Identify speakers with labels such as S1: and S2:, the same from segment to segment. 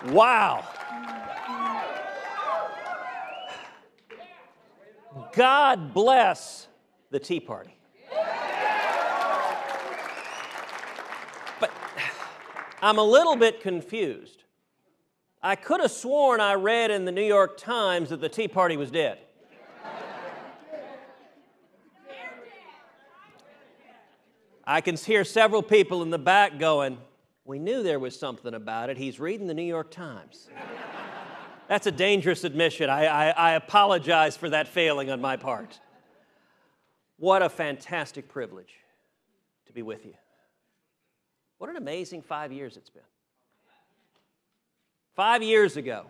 S1: Wow. God bless the Tea Party. But I'm a little bit confused. I could have sworn I read in the New York Times that the Tea Party was dead. I can hear several people in the back going, "We knew there was something about it. He's reading the New York Times." That's a dangerous admission. I apologize for that failing on my part. What a fantastic privilege to be with you. What an amazing 5 years it's been. 5 years ago,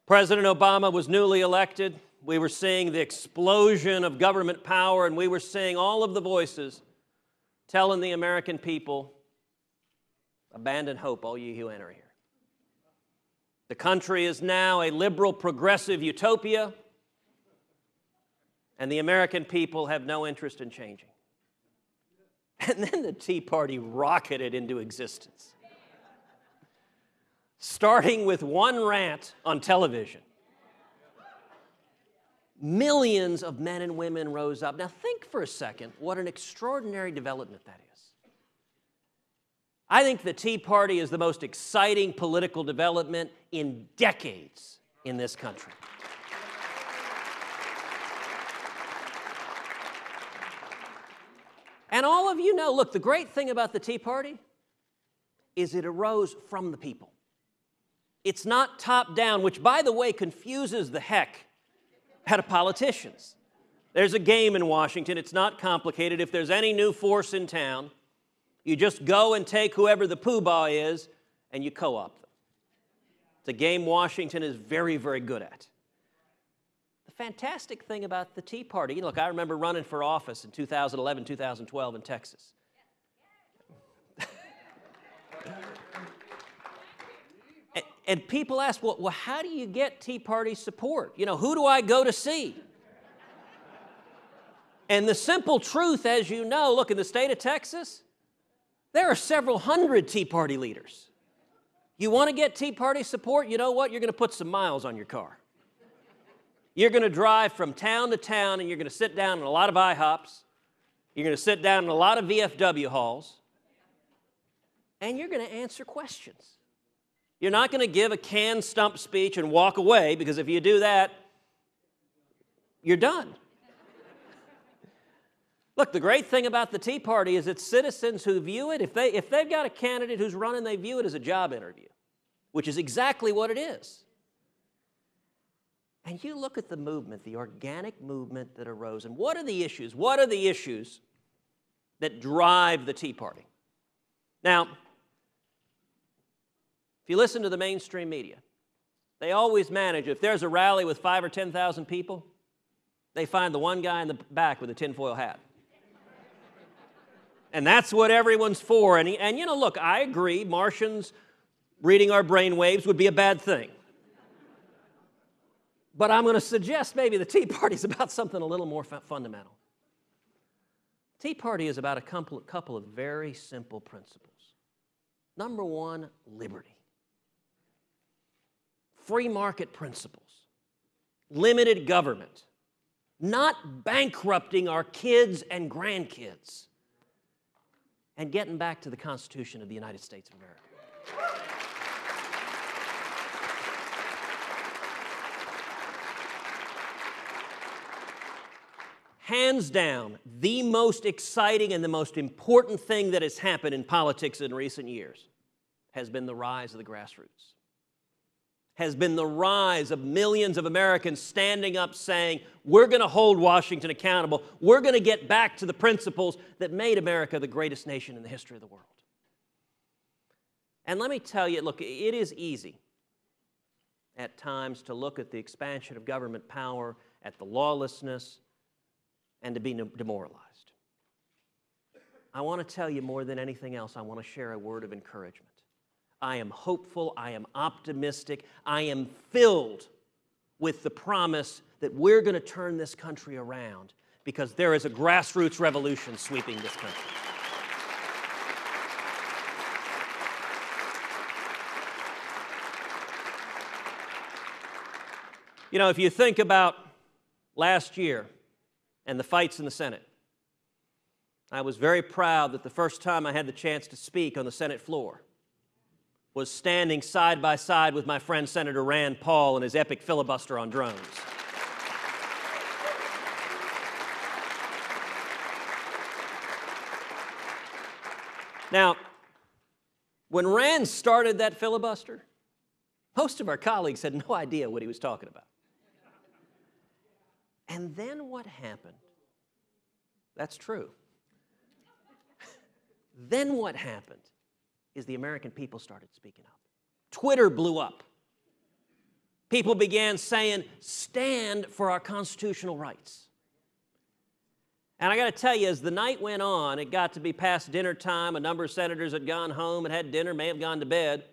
S1: President Obama was newly elected. We were seeing the explosion of government power, and we were seeing all of the voices telling the American people, abandon hope, all ye who enter here. The country is now a liberal, progressive utopia, and the American people have no interest in changing. And then the Tea Party rocketed into existence, starting with one rant on television. Millions of men and women rose up. Now think for a second what an extraordinary development that is. I think the Tea Party is the most exciting political development in decades in this country. And all of you know, look, the great thing about the Tea Party is it arose from the people. It's not top down, which, by the way, confuses the heck out of politicians. There's a game in Washington. It's not complicated. If there's any new force in town, you just go and take whoever the poobah is, and you co-opt them. It's a game Washington is very, very good at. The fantastic thing about the Tea Party, look, I remember running for office in 2011, 2012 in Texas. And people ask, well, how do you get Tea Party support? You know, who do I go to see? And the simple truth, as you know, look, in the state of Texas, there are several hundred Tea Party leaders. You want to get Tea Party support? You know what? You're going to put some miles on your car. You're going to drive from town to town, and you're going to sit down in a lot of IHOPs. You're going to sit down in a lot of VFW halls. And you're going to answer questions. You're not going to give a canned stump speech and walk away, because if you do that, you're done. Look, the great thing about the Tea Party is it's citizens who view it, if they've got a candidate who's running, they view it as a job interview, which is exactly what it is. And you look at the movement, the organic movement that arose, and what are the issues? What are the issues that drive the Tea Party? Now, if you listen to the mainstream media, they always manage, if there's a rally with 5,000 or 10,000 people, they find the one guy in the back with a tinfoil hat. And that's what everyone's for. And you know, look, I agree, Martians reading our brainwaves would be a bad thing. But I'm going to suggest maybe the Tea Party is about something a little more fundamental. Tea Party is about a couple of very simple principles. Number one, liberty. Free market principles, limited government, not bankrupting our kids and grandkids, and getting back to the Constitution of the United States of America. Hands down, the most exciting and the most important thing that has happened in politics in recent years has been the rise of the grassroots. Has been the rise of millions of Americans standing up saying, we're going to hold Washington accountable. We're going to get back to the principles that made America the greatest nation in the history of the world. And let me tell you, look, it is easy at times to look at the expansion of government power, at the lawlessness, and to be demoralized. I want to tell you more than anything else, I want to share a word of encouragement. I am hopeful, I am optimistic, I am filled with the promise that we're going to turn this country around, because there is a grassroots revolution sweeping this country. You know, if you think about last year and the fights in the Senate, I was very proud that the first time I had the chance to speak on the Senate floor was standing side by side with my friend Senator Rand Paul and his epic filibuster on drones. Now, when Rand started that filibuster, most of our colleagues had no idea what he was talking about. And then what happened? That's true. Then what happened is the American people started speaking up. Twitter blew up. People began saying, stand for our constitutional rights. And I got to tell you, as the night went on, it got to be past dinner time. A number of senators had gone home and had dinner, may have gone to bed.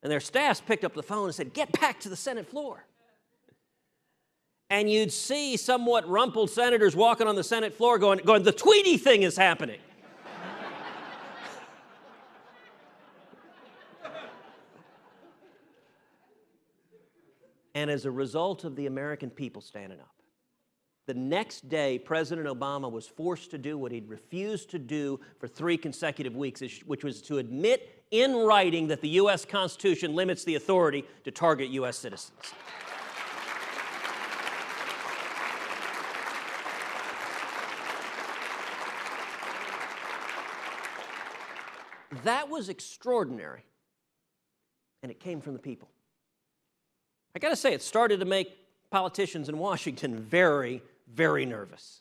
S1: And their staffs picked up the phone and said, get back to the Senate floor. And you'd see somewhat rumpled senators walking on the Senate floor going, the Tweety thing is happening. And as a result of the American people standing up, the next day, President Obama was forced to do what he'd refused to do for 3 consecutive weeks, which was to admit in writing that the U.S. Constitution limits the authority to target U.S. citizens. That was extraordinary, and it came from the people. I got to say, it started to make politicians in Washington very, very nervous.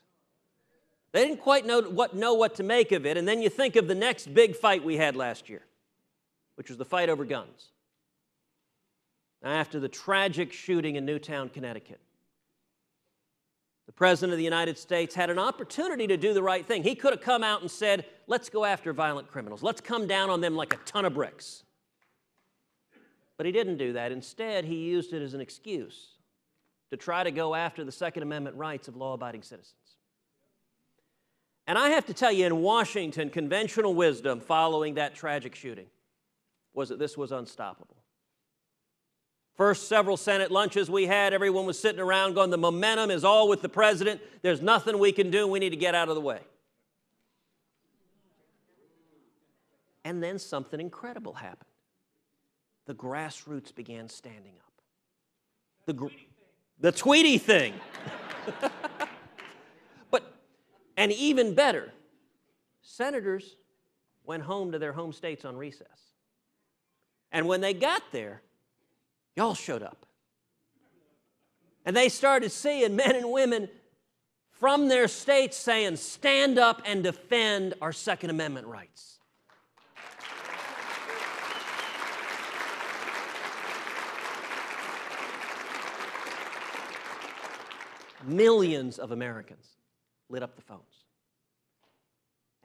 S1: They didn't quite know what to make of it, and then you think of the next big fight we had last year, which was the fight over guns. After the tragic shooting in Newtown, Connecticut, the President of the United States had an opportunity to do the right thing. He could have come out and said, let's go after violent criminals. Let's come down on them like a ton of bricks. But he didn't do that. Instead, he used it as an excuse to try to go after the Second Amendment rights of law-abiding citizens. And I have to tell you, in Washington, conventional wisdom following that tragic shooting was that this was unstoppable. First several Senate lunches we had, everyone was sitting around going, the momentum is all with the president. There's nothing we can do. We need to get out of the way. And then something incredible happened. The grassroots began standing up. The Tweety thing. And even better, senators went home to their home states on recess. And when they got there, y'all showed up. And they started seeing men and women from their states saying, stand up and defend our Second Amendment rights. Millions of Americans lit up the phones.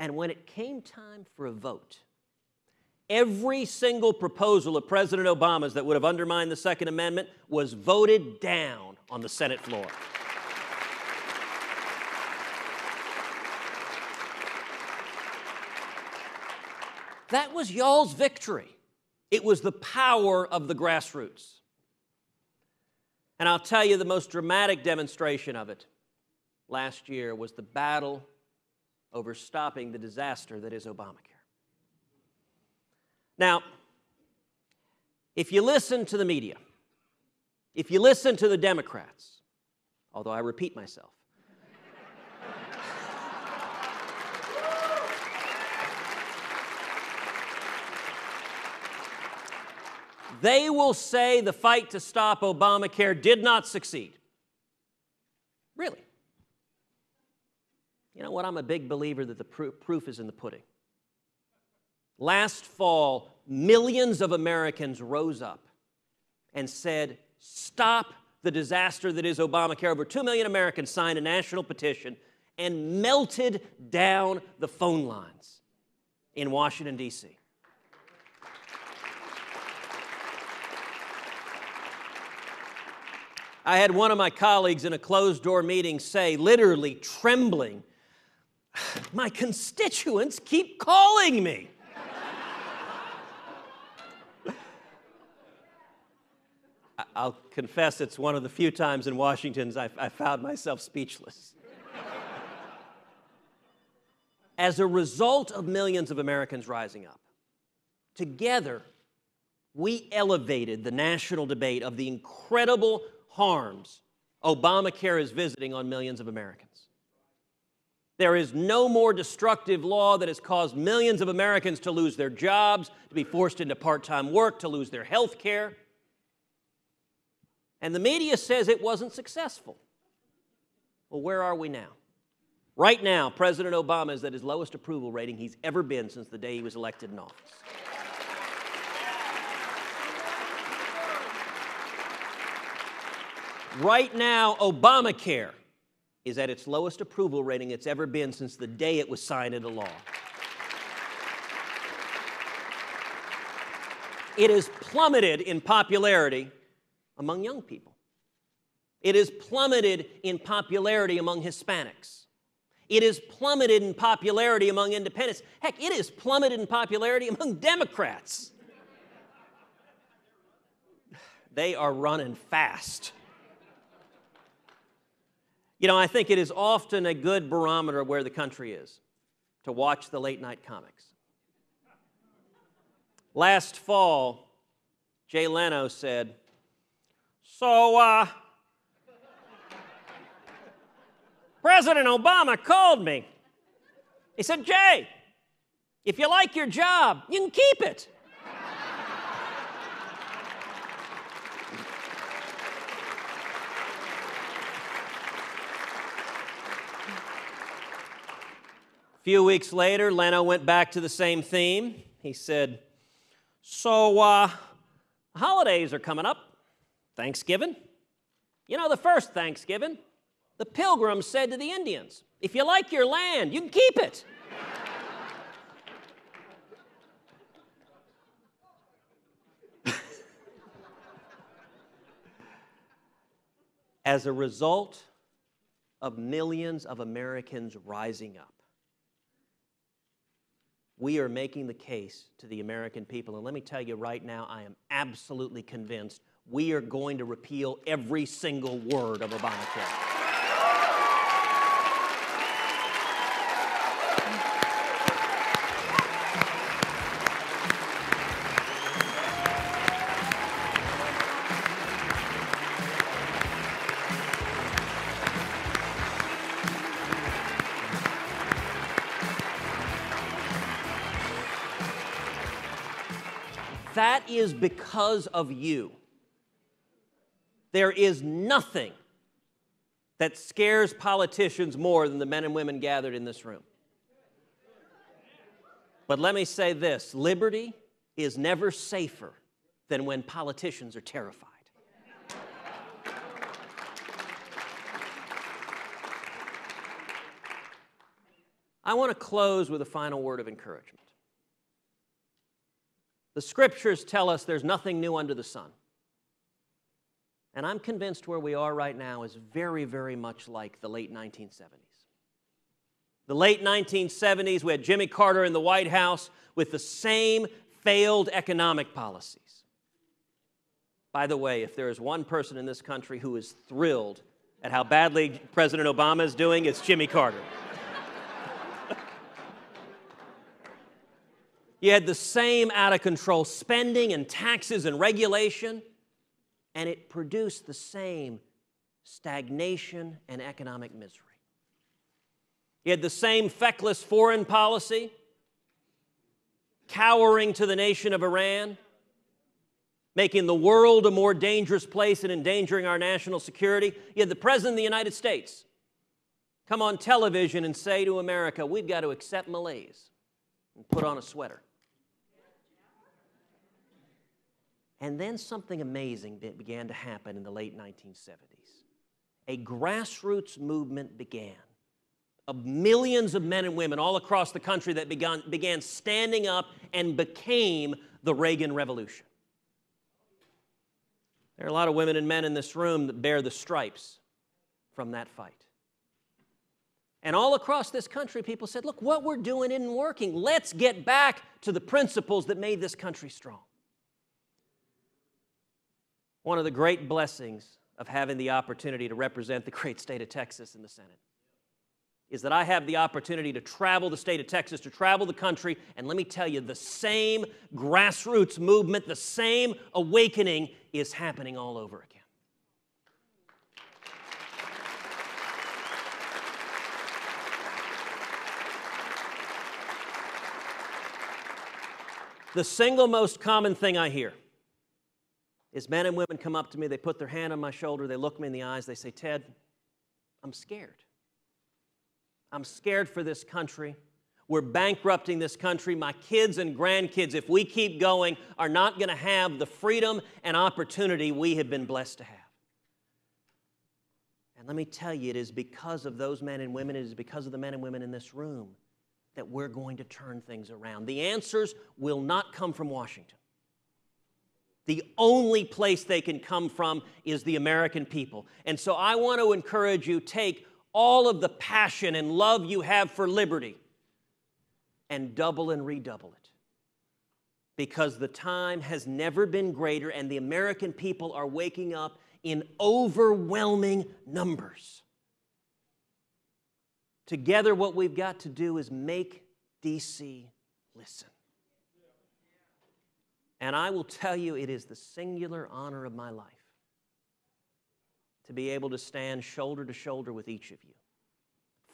S1: And when it came time for a vote, every single proposal of President Obama's that would have undermined the Second Amendment was voted down on the Senate floor. That was y'all's victory. It was the power of the grassroots. And I'll tell you, the most dramatic demonstration of it last year was the battle over stopping the disaster that is Obamacare. Now, if you listen to the media, if you listen to the Democrats, although I repeat myself, they will say the fight to stop Obamacare did not succeed. Really? You know what? I'm a big believer that the proof is in the pudding. Last fall, millions of Americans rose up and said, stop the disaster that is Obamacare. Over 2 million Americans signed a national petition and melted down the phone lines in Washington, D.C. I had one of my colleagues in a closed-door meeting say, literally trembling, my constituents keep calling me. I'll confess it's one of the few times in Washington I found myself speechless. As a result of millions of Americans rising up, together, we elevated the national debate of the incredible harms Obamacare is visiting on millions of Americans. There is no more destructive law that has caused millions of Americans to lose their jobs, to be forced into part-time work, to lose their health care. And the media says it wasn't successful. Well, where are we now? Right now, President Obama is at his lowest approval rating he's ever been since the day he was elected in office. Right now, Obamacare is at its lowest approval rating it's ever been since the day it was signed into law. It has plummeted in popularity among young people. It has plummeted in popularity among Hispanics. It has plummeted in popularity among independents. Heck, it has plummeted in popularity among Democrats. They are running fast. You know, I think it is often a good barometer of where the country is to watch the late-night comics. Last fall, Jay Leno said, So, President Obama called me. He said, Jay, if you like your job, you can keep it. A few weeks later, Leno went back to the same theme. He said, So, holidays are coming up. Thanksgiving. You know, the first Thanksgiving, the Pilgrims said to the Indians, if you like your land, you can keep it. As a result of millions of Americans rising up, we are making the case to the American people. And let me tell you right now, I am absolutely convinced we are going to repeal every single word of Obamacare. That is because of you. There is nothing that scares politicians more than the men and women gathered in this room. But let me say this, liberty is never safer than when politicians are terrified. I want to close with a final word of encouragement. The scriptures tell us there's nothing new under the sun. And I'm convinced where we are right now is very, very much like the late 1970s. The late 1970s, we had Jimmy Carter in the White House with the same failed economic policies. By the way, if there is one person in this country who is thrilled at how badly President Obama is doing, it's Jimmy Carter. You had the same out-of-control spending and taxes and regulation, and it produced the same stagnation and economic misery. You had the same feckless foreign policy, cowering to the nation of Iran, making the world a more dangerous place and endangering our national security. You had the President of the United States come on television and say to America, we've got to accept malaise and put on a sweater. And then something amazing began to happen in the late 1970s. A grassroots movement began of millions of men and women all across the country that began standing up and became the Reagan Revolution. There are a lot of women and men in this room that bear the stripes from that fight. And all across this country, people said, look, what we're doing isn't working. Let's get back to the principles that made this country strong. One of the great blessings of having the opportunity to represent the great state of Texas in the Senate is that I have the opportunity to travel the state of Texas, to travel the country, and let me tell you, the same grassroots movement, the same awakening is happening all over again. The single most common thing I hear is men and women come up to me, they put their hand on my shoulder, they look me in the eyes, they say, "Ted, I'm scared. I'm scared for this country. We're bankrupting this country. My kids and grandkids, if we keep going, are not going to have the freedom and opportunity we have been blessed to have." And let me tell you, it is because of those men and women, it is because of the men and women in this room that we're going to turn things around. The answers will not come from Washington. The only place they can come from is the American people. And so I want to encourage you, take all of the passion and love you have for liberty and double and redouble it. Because the time has never been greater and the American people are waking up in overwhelming numbers. Together, what we've got to do is make D.C. listen. And I will tell you, it is the singular honor of my life to be able to stand shoulder to shoulder with each of you,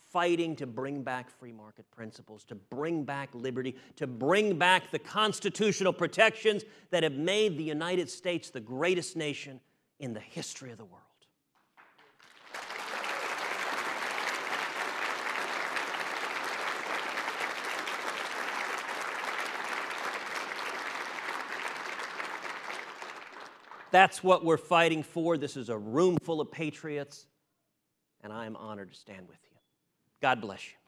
S1: fighting to bring back free market principles, to bring back liberty, to bring back the constitutional protections that have made the United States the greatest nation in the history of the world. That's what we're fighting for. This is a room full of patriots, and I am honored to stand with you. God bless you.